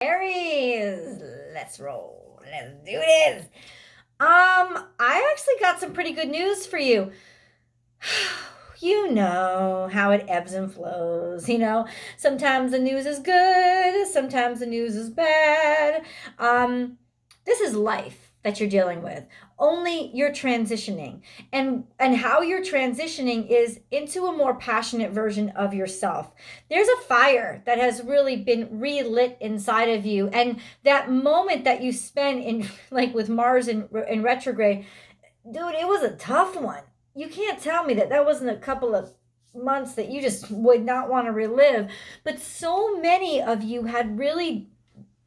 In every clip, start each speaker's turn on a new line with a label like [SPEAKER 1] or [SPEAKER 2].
[SPEAKER 1] Aries, let's roll. Let's do this. I actually got some pretty good news for you. You know how it ebbs and flows, Sometimes the news is good, sometimes the news is bad. This is life that you're dealing with. Only you're transitioning. And how you're transitioning is into a more passionate version of yourself. There's a fire that has really been relit inside of you, and that moment that you spend in like with Mars in retrograde, dude, it was a tough one. You can't tell me that wasn't a couple of months that you just would not want to relive. But so many of you had really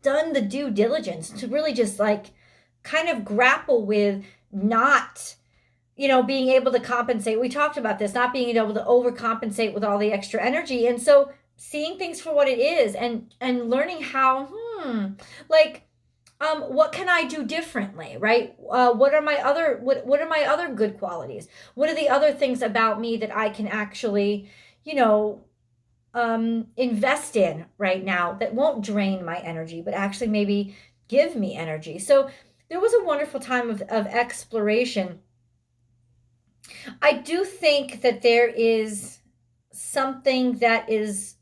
[SPEAKER 1] done the due diligence to really just like kind of grapple with not being able to compensate. We talked about this, not being able to overcompensate with all the extra energy. And so seeing things for what it is, and learning how what can I do differently, right? What are my other good qualities? What are the other things about me that I can actually invest in right now that won't drain my energy, but actually maybe give me energy? So there was a wonderful time of exploration. I do think that there is something that is,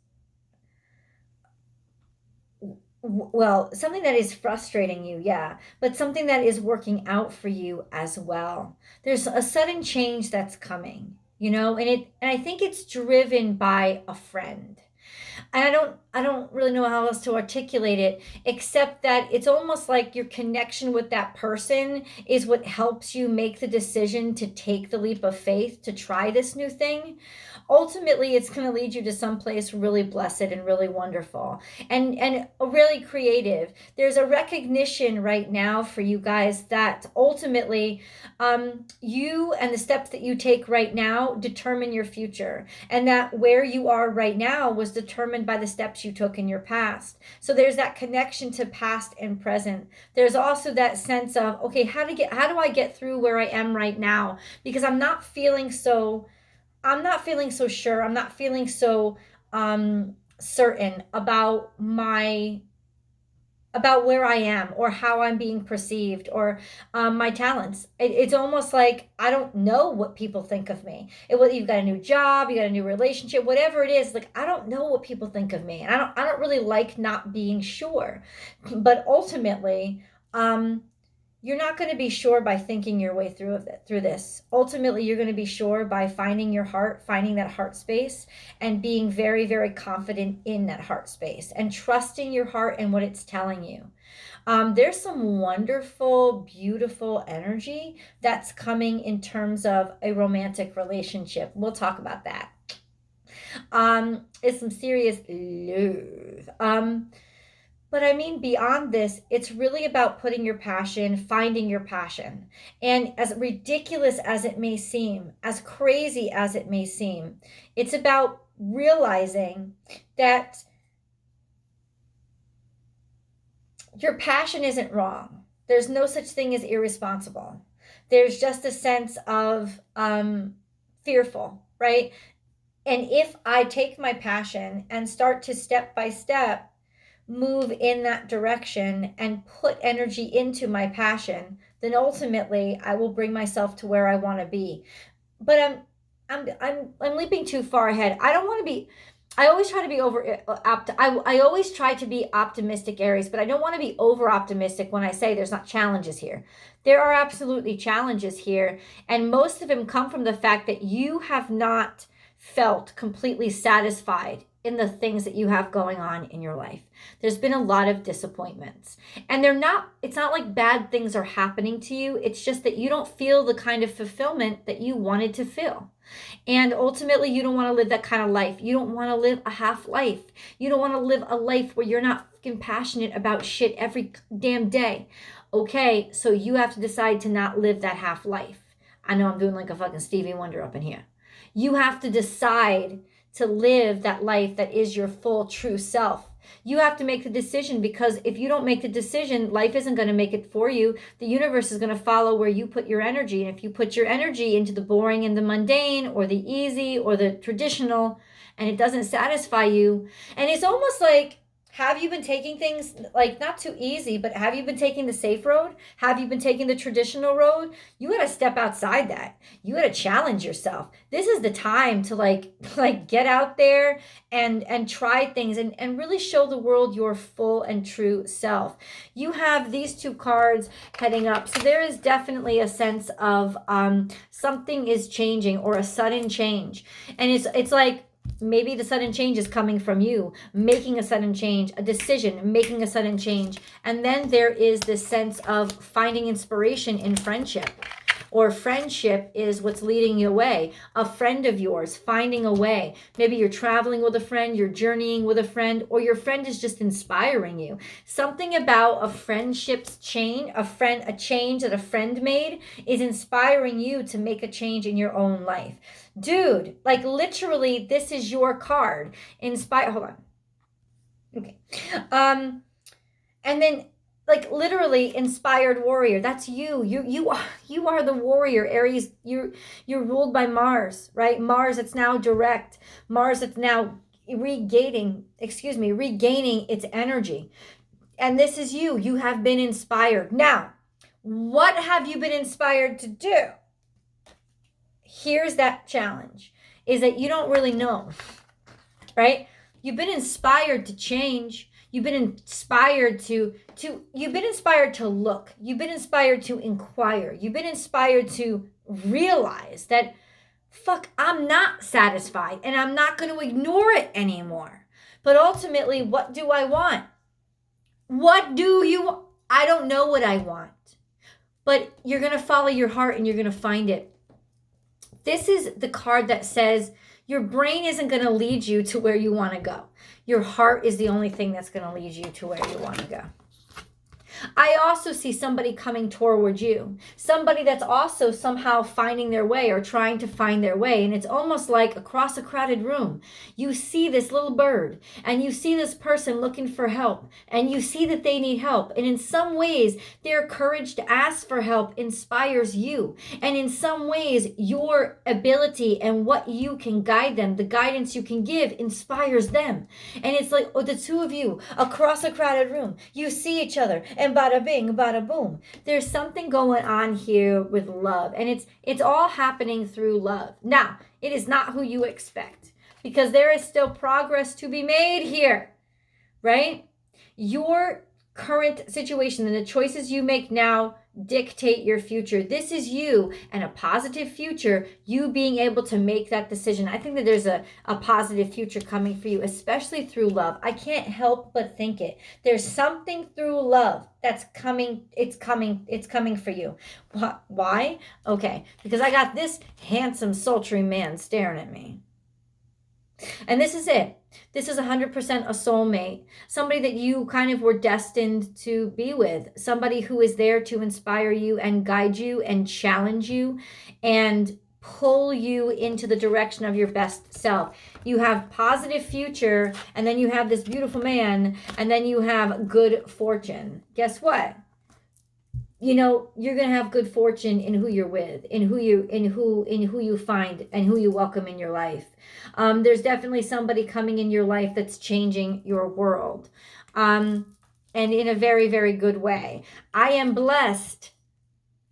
[SPEAKER 1] something that is frustrating you, yeah, but something that is working out for you as well. There's a sudden change that's coming, and I think it's driven by a friend. And I don't really know how else to articulate it, except that it's almost like your connection with that person is what helps you make the decision to take the leap of faith to try this new thing. Ultimately, it's going to lead you to someplace really blessed and really wonderful and really creative. There's a recognition right now for you guys that ultimately you and the steps that you take right now determine your future, and that where you are right now was determined by the steps you took in your past. So there's that connection to past and present. There's also that sense of, okay, how do I get through where I am right now? Because I'm not feeling so sure. I'm not feeling so certain about where I am or how I'm being perceived, or my talents. It's almost like I don't know what people think of me. Whether you've got a new job, you got a new relationship, whatever it is, like I don't know what people think of me, and I don't really like not being sure. But ultimately, you're not going to be sure by thinking your way through this. Ultimately, you're going to be sure by finding your heart, finding that heart space, and being very, very confident in that heart space and trusting your heart and what it's telling you. There's some wonderful, beautiful energy that's coming in terms of a romantic relationship. We'll talk about that. It's some serious love. But I mean, beyond this, it's really about putting your passion, finding your passion. And as ridiculous as it may seem, as crazy as it may seem, it's about realizing that your passion isn't wrong. There's no such thing as irresponsible. There's just a sense of fearful, right? And if I take my passion and start to step by step move in that direction and put energy into my passion, then ultimately I will bring myself to where I want to be. But I'm leaping too far ahead. I don't want to be. I always try to be I always try to be optimistic, Aries, but I don't want to be over optimistic when I say there's not challenges here. There are absolutely challenges here, and most of them come from the fact that you have not felt completely satisfied in the things that you have going on in your life. There's been a lot of disappointments, and it's not like bad things are happening to you. It's just that you don't feel the kind of fulfillment that you wanted to feel. And ultimately, you don't want to live that kind of life. You don't want to live a half life. You don't want to live a life where you're not fucking passionate about shit every damn day. Okay, so you have to decide to not live that half life. I know I'm doing like a fucking Stevie Wonder up in here. You have to decide to live that life that is your full true self. You have to make the decision, because if you don't make the decision, life isn't going to make it for you. The universe is going to follow where you put your energy. And if you put your energy into the boring and the mundane, or the easy or the traditional, and it doesn't satisfy you, and it's almost like Have you been taking things like not too easy, but have you been taking the safe road? Have you been taking the traditional road? You got to step outside that. You got to challenge yourself. This is the time to like get out there and try things and really show the world your full and true self. You have these two cards heading up. So there is definitely a sense of something is changing or a sudden change. And it's like maybe the sudden change is coming from you, making a sudden change, a decision, making a sudden change. And then there is this sense of finding inspiration in friendship, or friendship is what's leading you away. A friend of yours finding a way. Maybe you're traveling with a friend, you're journeying with a friend, or your friend is just inspiring you. Something about a friendship's change, a change that a friend made is inspiring you to make a change in your own life. Dude, like literally, this is your card. Hold on. Okay. And then like literally inspired warrior. That's you. You are the warrior, Aries. You're ruled by Mars, right? Mars, it's now direct. Mars, it's now regaining its energy. And this is you. You have been inspired. Now, what have you been inspired to do? Here's that challenge, is that you don't really know, right? You've been inspired to change. You've been inspired to look. You've been inspired to inquire. You've been inspired to realize that, fuck, I'm not satisfied and I'm not going to ignore it anymore. But ultimately, what do I want? I don't know what I want. But you're going to follow your heart and you're going to find it. This is the card that says your brain isn't going to lead you to where you want to go. Your heart is the only thing that's going to lead you to where you want to go. I also see somebody coming toward you. Somebody that's also somehow finding their way or trying to find their way. And it's almost like across a crowded room, you see this little bird and you see this person looking for help and you see that they need help. And in some ways, their courage to ask for help inspires you. And in some ways, your ability and what you can guide them, the guidance you can give, inspires them. And it's like, the two of you across a crowded room, you see each other and bada bing, bada boom. There's something going on here with love, and it's all happening through love. Now, it is not who you expect, because there is still progress to be made here, right? Your current situation and the choices you make now dictate your future. This is you and a positive future, you being able to make that decision. I think that there's a positive future coming for you, especially through love. I can't help but think it. There's something through love that's coming. It's coming for you. Why? Okay, because I got this handsome, sultry man staring at me. And this is it. This is 100% a soulmate, somebody that you kind of were destined to be with, somebody who is there to inspire you and guide you and challenge you and pull you into the direction of your best self. You have positive future, and then you have this beautiful man, and then you have good fortune. Guess what? You know, you're going to have good fortune in who you're with, in who you find and who you welcome in your life. There's definitely somebody coming in your life that's changing your world. And in a very, very good way. I am blessed.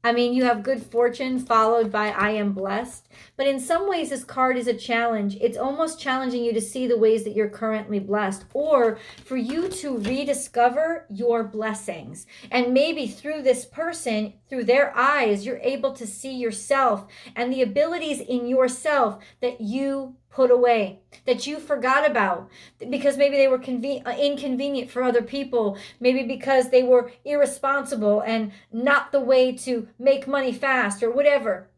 [SPEAKER 1] I mean, you have good fortune followed by I am blessed. But in some ways, this card is a challenge. It's almost challenging you to see the ways that you're currently blessed, or for you to rediscover your blessings. And maybe through this person, through their eyes, you're able to see yourself and the abilities in yourself that you put away, that you forgot about, because maybe they were inconvenient for other people, maybe because they were irresponsible and not the way to make money fast or whatever.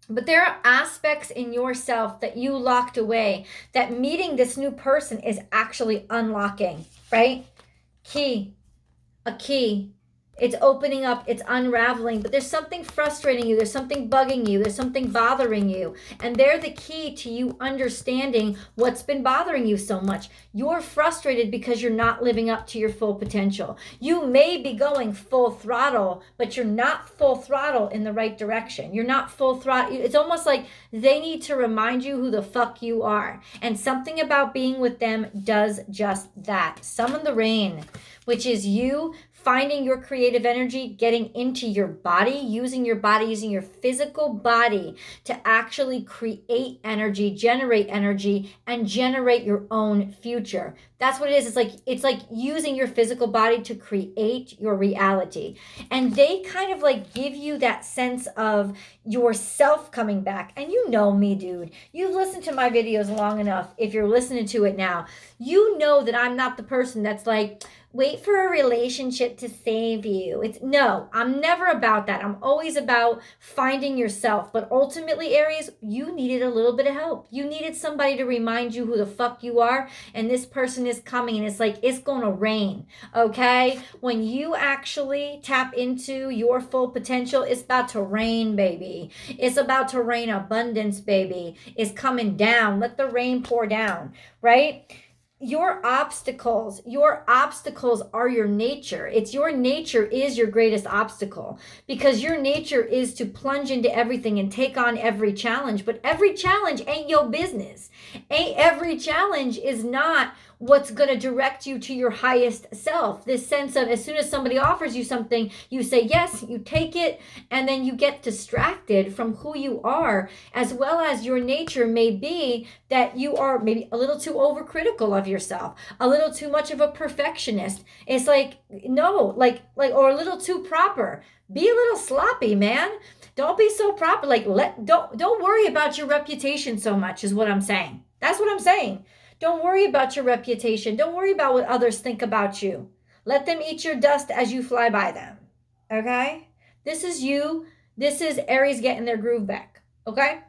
[SPEAKER 1] But there are aspects in yourself that you locked away that meeting this new person is actually unlocking, right? A key. It's opening up, it's unraveling, but there's something frustrating you, there's something bugging you, there's something bothering you. And they're the key to you understanding what's been bothering you so much. You're frustrated because you're not living up to your full potential. You may be going full throttle, but you're not full throttle in the right direction. You're not full throttle. It's almost like they need to remind you who the fuck you are. And something about being with them does just that. Summon the rain, which is you finding your creative energy, getting into your body, using your body, using your physical body to actually create energy, and generate your own future. That's what it is. It's like using your physical body to create your reality. And they kind of like give you that sense of yourself coming back. And you know me, dude. You've listened to my videos long enough. If you're listening to it now, you know that I'm not the person that's like, wait for a relationship to save you. No, I'm never about that. I'm always about finding yourself. But ultimately, Aries, you needed a little bit of help. You needed somebody to remind you who the fuck you are. And this person is coming, and it's like, it's going to rain. Okay? When you actually tap into your full potential, it's about to rain, baby. It's about to rain abundance, baby. It's coming down. Let the rain pour down, right? Your obstacles are your nature. It's your nature is your greatest obstacle, because your nature is to plunge into everything and take on every challenge. But every challenge ain't your business. Every challenge is not what's going to direct you to your highest self. This sense of, as soon as somebody offers you something, you say yes, you take it, and then you get distracted from who you are, as well as your nature may be that you are maybe a little too overcritical of yourself, a little too much of a perfectionist. It's like, no, or a little too proper. Be a little sloppy, man. Don't be so proper. Don't worry about your reputation so much, is what I'm saying. That's what I'm saying. Don't worry about your reputation. Don't worry about what others think about you. Let them eat your dust as you fly by them. Okay? This is you. This is Aries getting their groove back. Okay?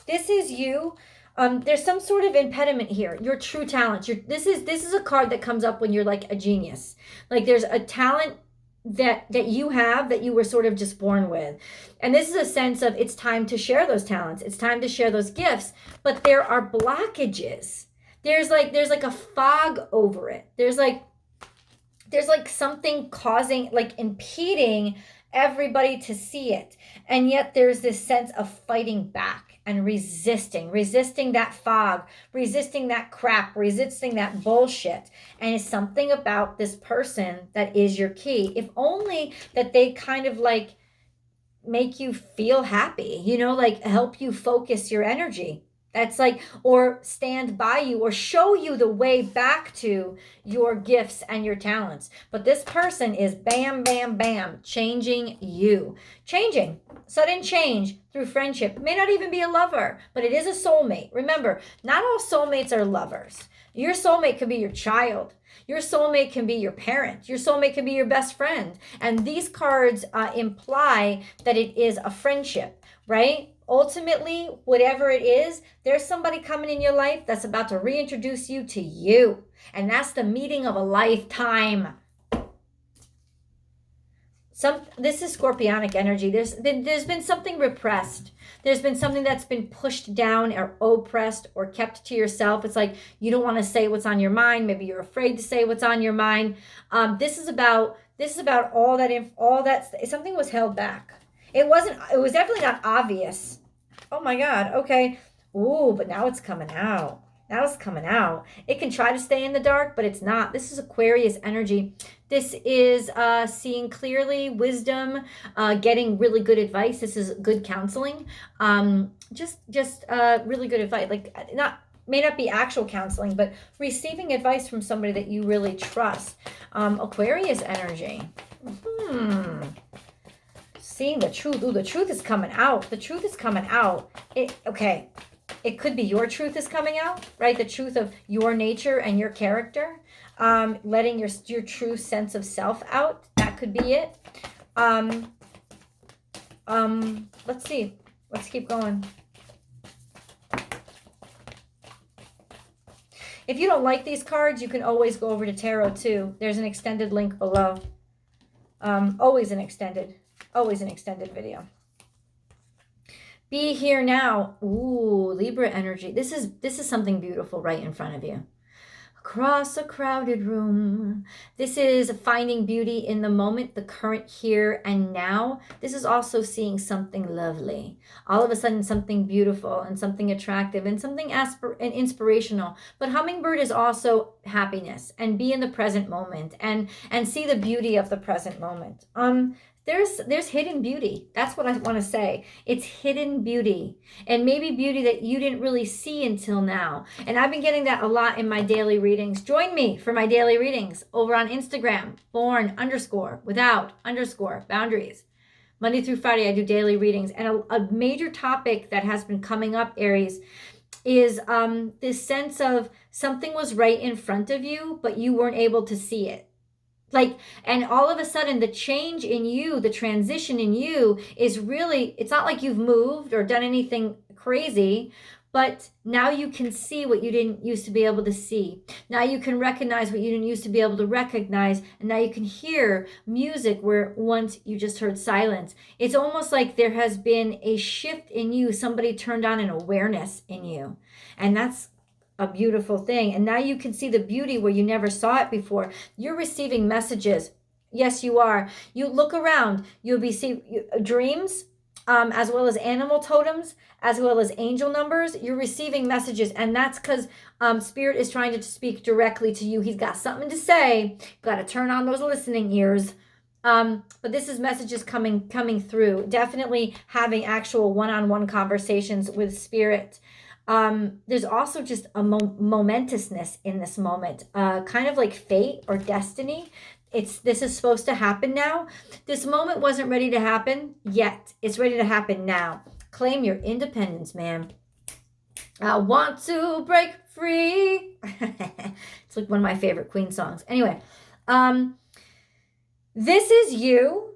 [SPEAKER 1] This is you. There's some sort of impediment here. Your true talent. This is a card that comes up when you're like a genius. Like there's a talent that you have that you were sort of just born with. And this is a sense of, it's time to share those talents. It's time to share those gifts, but there are blockages. There's like a fog over it. There's like something causing, like impeding everybody to see it. And yet there's this sense of fighting back and resisting that fog, resisting that crap, resisting that bullshit. And it's something about this person that is your key. If only that they kind of like make you feel happy, like help you focus your energy. That's like, or stand by you or show you the way back to your gifts and your talents. But this person is bam, bam, bam, changing you. Changing, sudden change through friendship. It may not even be a lover, but it is a soulmate. Remember, not all soulmates are lovers. Your soulmate could be your child. Your soulmate can be your parent. Your soulmate can be your best friend. And these cards imply that it is a friendship, right? Ultimately, whatever it is, there's somebody coming in your life that's about to reintroduce you to you. And that's the meeting of a lifetime. This is scorpionic energy. There's been something repressed. There's been something that's been pushed down or oppressed or kept to yourself. It's like you don't want to say what's on your mind. Maybe you're afraid to say what's on your mind. This is about all that something was held back. It was definitely not obvious. Oh my God. Okay. Ooh, but now it's coming out. It can try to stay in the dark, but it's not. This is Aquarius energy. This is seeing clearly, wisdom, getting really good advice. This is good counseling. Just really good advice. May not be actual counseling, but receiving advice from somebody that you really trust. Aquarius energy. Seeing the truth. Ooh, the truth is coming out. It could be your truth is coming out, right? The truth of your nature and your character. Letting your true sense of self out. That could be it. Let's see. Let's keep going. If you don't like these cards, you can always go over to Tarot too. There's an extended link below. Always an extended video. Be here now. Ooh, Libra energy. This is something beautiful right in front of you. Across a crowded room. This is finding beauty in the moment, the current here and now. This is also seeing something lovely. All of a sudden, something beautiful and something attractive and something and inspirational. But hummingbird is also happiness, and be in the present moment and see the beauty of the present moment. There's hidden beauty. That's what I want to say. It's hidden beauty, and maybe beauty that you didn't really see until now. And I've been getting that a lot in my daily readings. Join me for my daily readings over on Instagram, born_without_boundaries. Monday through Friday, I do daily readings. And a major topic that has been coming up, Aries, is this sense of something was right in front of you, but you weren't able to see it. And all of a sudden the change in you, the transition in you is really, it's not like you've moved or done anything crazy, but now you can see what you didn't used to be able to see. Now you can recognize what you didn't used to be able to recognize. And now you can hear music where once you just heard silence. It's almost like there has been a shift in you. Somebody turned on an awareness in you. And that's a beautiful thing. And now you can see the beauty where you never saw it before. You're receiving messages. Yes, you are. You look around, you'll be seeing dreams, as well as animal totems, as well as angel numbers. You're receiving messages, and that's because Spirit is trying to speak directly to you. He's got something to say. Got to turn on those listening ears. But this is messages coming through. Definitely having actual one-on-one conversations with Spirit. There's also just a momentousness in this moment, kind of like fate or destiny. This is supposed to happen now. This moment wasn't ready to happen yet. It's ready to happen now. Claim your independence, man. I want to break free. It's like one of my favorite Queen songs. Anyway, this is you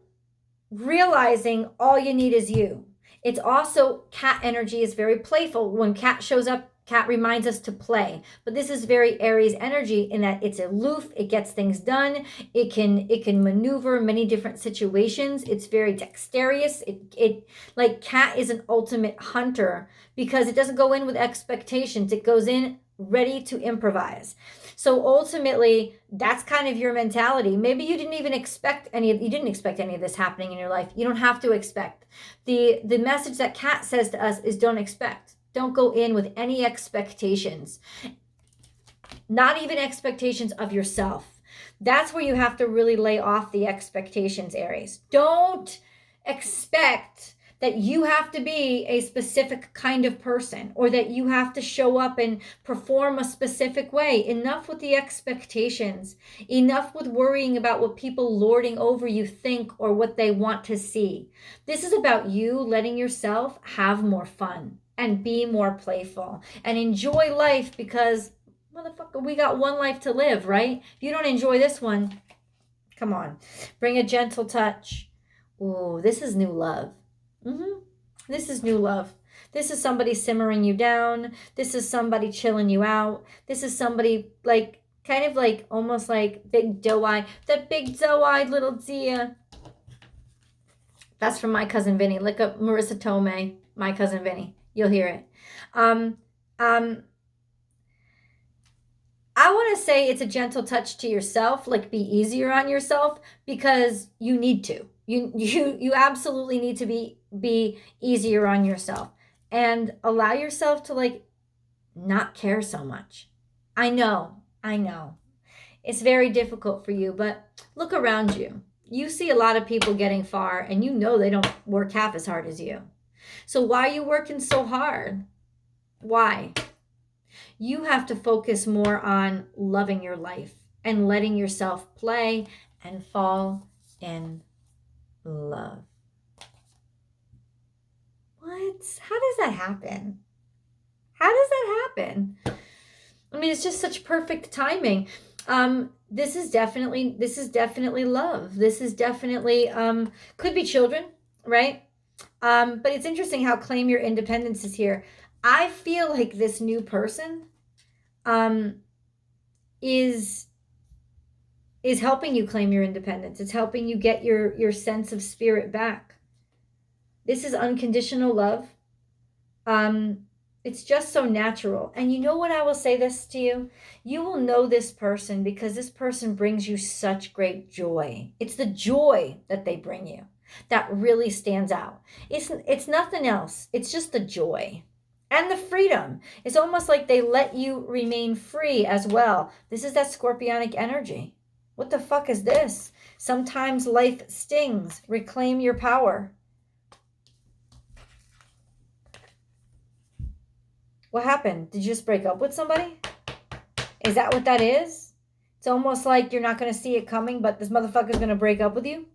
[SPEAKER 1] realizing all you need is you. It's also, cat energy is very playful. When cat shows up, cat reminds us to play. But this is very Aries energy in that it's aloof, it gets things done, it can maneuver many different situations. It's very dexterous. It like cat is an ultimate hunter because it doesn't go in with expectations. It goes in ready to improvise. So ultimately, that's kind of your mentality. Maybe you didn't expect any of this happening in your life. You don't have to expect. The message that Kat says to us is don't expect. Don't go in with any expectations. Not even expectations of yourself. That's where you have to really lay off the expectations, Aries. Don't expect that you have to be a specific kind of person or that you have to show up and perform a specific way. Enough with the expectations. Enough with worrying about what people lording over you think or what they want to see. This is about you letting yourself have more fun and be more playful and enjoy life because, motherfucker, we got one life to live, right? If you don't enjoy this one, come on. Bring a gentle touch. Ooh, this is new love. This is new love. This is somebody simmering you down. This is somebody chilling you out. This is somebody kind of like almost like big doe-eyed. That big doe-eyed little deer. That's from My Cousin Vinny. Look up Marissa Tomei, My Cousin Vinny. You'll hear it. I want to say it's a gentle touch to yourself, like be easier on yourself because you need to. You absolutely need to be easier on yourself and allow yourself to not care so much. I know. It's very difficult for you, but look around you. You see a lot of people getting far and you know they don't work half as hard as you. So why are you working so hard? Why? You have to focus more on loving your life and letting yourself play and fall in love. What? How does that happen? I mean, it's just such perfect timing. This is definitely love. This is definitely could be children, right? But it's interesting how claim your independence is here. I feel like this new person is is helping you claim your independence. It's helping you get your sense of spirit back. This is unconditional love. It's just so natural. And you know what, I will say this to you? You will know this person because this person brings you such great joy. It's the joy that they bring you that really stands out. It's nothing else. It's just the joy and the freedom. It's almost like they let you remain free as well. This is that scorpionic energy. What the fuck is this? Sometimes life stings. Reclaim your power. What happened? Did you just break up with somebody? Is that what that is? It's almost like you're not going to see it coming, but this motherfucker's going to break up with you.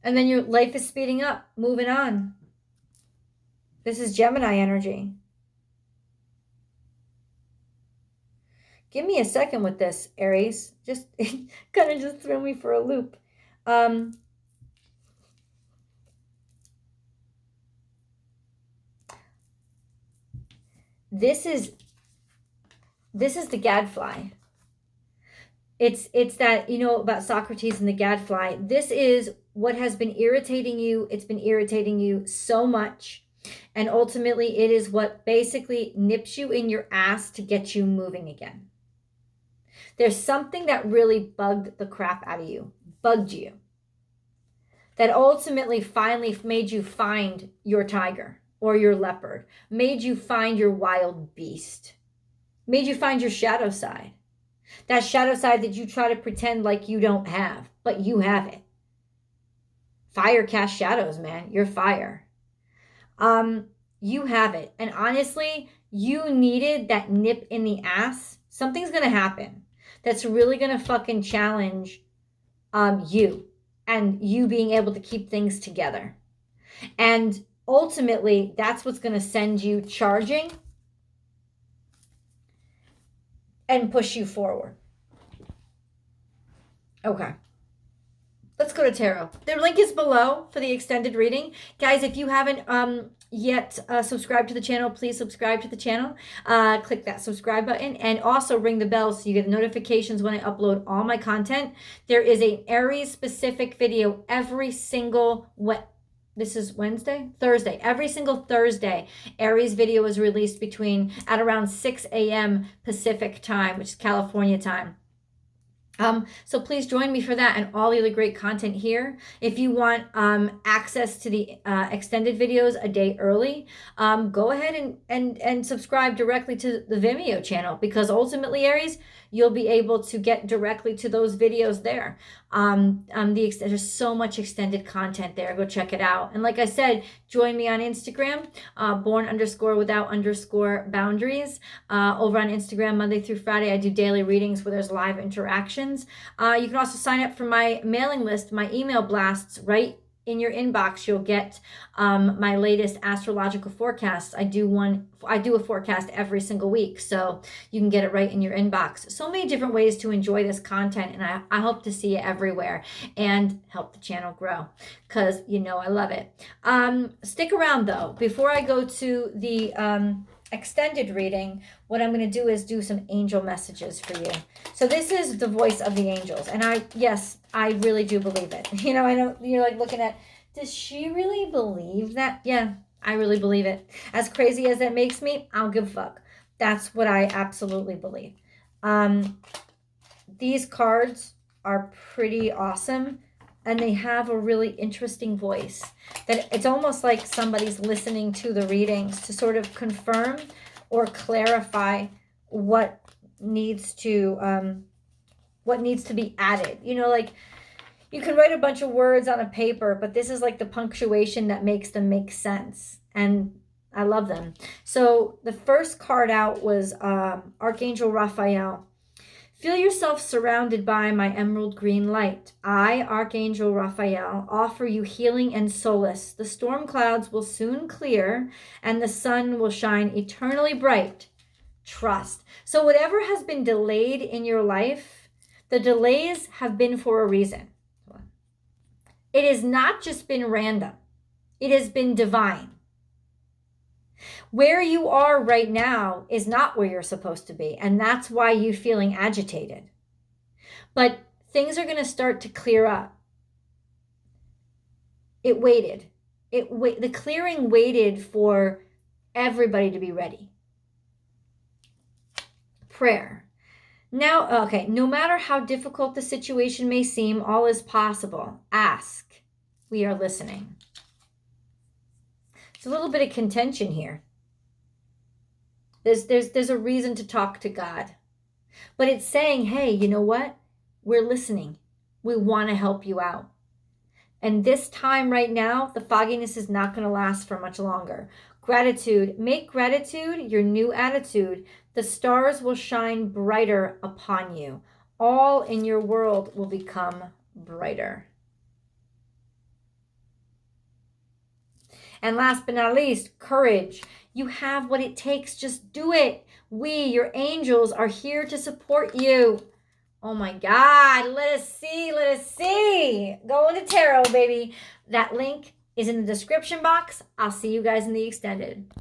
[SPEAKER 1] And then your life is speeding up, moving on. This is Gemini energy. Give me a second with this, Aries. Just kind of just threw me for a loop. This is the gadfly. It's that, you know, about Socrates and the gadfly. This is what has been irritating you. It's been irritating you so much. And ultimately, it is what basically nips you in your ass to get you moving again. There's something that really bugged the crap out of you, bugged you, that ultimately finally made you find your tiger or your leopard, made you find your wild beast, made you find your shadow side. That shadow side that you try to pretend like you don't have, but you have it. Fire casts shadows, man. You're fire. You have it. And honestly, you needed that nip in the ass. Something's going to happen that's really going to fucking challenge you and you being able to keep things together. And ultimately, that's what's going to send you charging and push you forward. Okay. Let's go to tarot. The link is below for the extended reading. Guys, if you haven't yet subscribed to the channel, please subscribe to the channel. Click that subscribe button and also ring the bell so you get notifications when I upload all my content. There is an Aries specific video every single this is Thursday. Every single Thursday, Aries video is released at around 6 a.m. Pacific time, which is California time. So please join me for that and all the other great content here. If you want access to the extended videos a day early, go ahead and subscribe directly to the Vimeo channel, because ultimately, Aries, you'll be able to get directly to those videos there. There's so much extended content there. Go check it out. And like I said, join me on Instagram, born_without_boundaries. Over on Instagram, Monday through Friday, I do daily readings where there's live interactions. You can also sign up for my mailing list, my email blasts right in your inbox. You'll get my latest astrological forecasts. I do a forecast every single week, so you can get it right in your inbox. So many different ways to enjoy this content, and I hope to see it everywhere and help the channel grow, because you know I love it. Stick around though. Before I go to the extended reading, what I'm going to do is do some angel messages for you. So this is the voice of the angels, and I really do believe it. You know, I know you're like looking at, does she really believe that? Yeah, I really believe it. As crazy as that makes me, I don't give a fuck. That's what I absolutely believe. These cards are pretty awesome, and they have a really interesting voice. That it's almost like somebody's listening to the readings to sort of confirm or clarify what needs to be added. You know, like you can write a bunch of words on a paper, but this is like the punctuation that makes them make sense. And I love them. So the first card out was Archangel Raphael. Feel yourself surrounded by my emerald green light. I, Archangel Raphael, offer you healing and solace. The storm clouds will soon clear and the sun will shine eternally bright. Trust. So whatever has been delayed in your life, the delays have been for a reason. It has not just been random. It has been divine. Where you are right now is not where you're supposed to be, and that's why you're feeling agitated. But things are going to start to clear up. It waited. The clearing waited for everybody to be ready. Prayer. Now, okay, no matter how difficult the situation may seem, all is possible. Ask. We are listening. It's a little bit of contention here. There's a reason to talk to God. But it's saying, hey, you know what? We're listening. We want to help you out. And this time right now, the fogginess is not going to last for much longer. Gratitude. Make gratitude your new attitude. The stars will shine brighter upon you. All in your world will become brighter. And last but not least, courage. You have what it takes. Just do it. We, your angels, are here to support you. Oh my God. Let us see. Let us see. Go into tarot, baby. That link is in the description box. I'll see you guys in the extended.